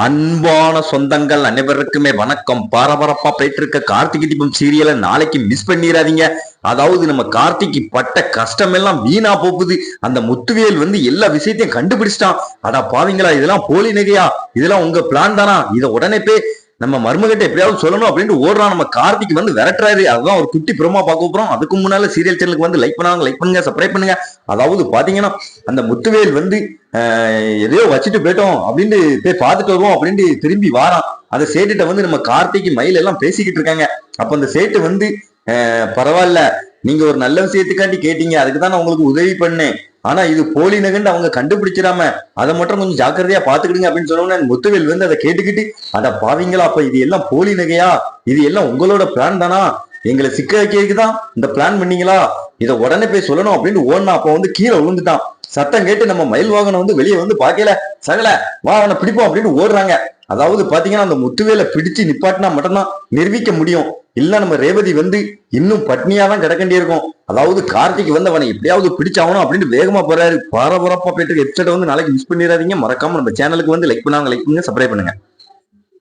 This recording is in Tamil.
அன்பான சொந்தங்கள் அனைவருக்குமே வணக்கம். பரபரப்பா போயிட்டு இருக்க கார்த்திகை தீபம் சீரியலை நாளைக்கு மிஸ் பண்ணிடாதீங்க. அதாவது நம்ம கார்த்திக்கு பட்ட கஷ்டம் எல்லாம் வீணா போகுது. அந்த முத்துவேல் எல்லா விஷயத்தையும் கண்டுபிடிச்சிட்டான். அடா பாவீங்களா, இதெல்லாம் போலி நகையா, இதெல்லாம் உங்க பிளான் தானா, இதை உடனே போய் நம்ம மருமகிட்ட எப்படியாவது சொல்லணும் அப்படின்னு ஓடுறான். நம்ம கார்த்திக் விரட்டுறாரு. அதுதான் ஒரு குட்டி ப்ரோமா பார்க்க போறோம். அதுக்கு முன்னால சீரியல் சேனலுக்கு லைக் பண்ணுங்க, சப்ஸ்கிரைப் பண்ணுங்க. அதாவது பாத்தீங்கன்னா அந்த முத்துவேல் எதையோ வச்சுட்டு போயிட்டோம் அப்படின்னு போய் பார்த்துட்டு வருவோம் அப்படின்ட்டு திரும்பி வாரான். அந்த சேட்டுட்ட நம்ம கார்த்திக் மயில் எல்லாம் பேசிக்கிட்டு இருக்காங்க. அப்ப அந்த சேட்டு பரவாயில்ல, நீங்க ஒரு நல்ல விஷயத்துக்காண்டி கேட்டீங்க, அதுக்குதான் நான் உங்களுக்கு உதவி பண்ணேன். ஆனா இது போலி நகண்டு அவங்க கண்டுபிடிச்சிடாம அதை மட்டும் கொஞ்சம் ஜாக்கிரதையா பாத்துக்கிடுங்க அப்படின்னு சொன்னோன்னு முத்துவேல் அதை கேட்டுக்கிட்டு, அத பாவீங்களா, அப்ப இது எல்லாம் போலி நகையா, இது எல்லாம் உங்களோட பிளான் தானா, எங்களை சிக்க வைக்கிறதுக்குதான் இந்த பிளான் பண்ணீங்களா, இதை உடனே போய் சொல்லணும் அப்படின்னு ஓடனா. அப்ப கீழே விழுந்துட்டான். சத்தம் கேட்டு நம்ம மயில் வாகனம் வெளியே பாக்கல, சகல வா அவனை பிடிப்போம் அப்படின்னு ஓடுறாங்க. அதாவது பாத்தீங்கன்னா அந்த முத்துவேலை பிடிச்சு நிப்பாட்டினா மட்டும்தான் நிரூபிக்க முடியும். இல்ல நம்ம ரேவதி இன்னும் பட்னியா தான் கிடக்கண்டி இருக்கும். அதாவது கார்த்திக் அவனை எப்படியாவது பிடிச்சாகணும் அப்படின்னு வேகமா போறாரு. பரபரப்பா போயிட்டு எபிசோட நாளைக்கு மிஸ் பண்ணிடாதீங்க. மறக்காம நம்ம சேனலுக்கு லைக் பண்ணுங்க, சப்ஸ்கிரைப் பண்ணுங்க.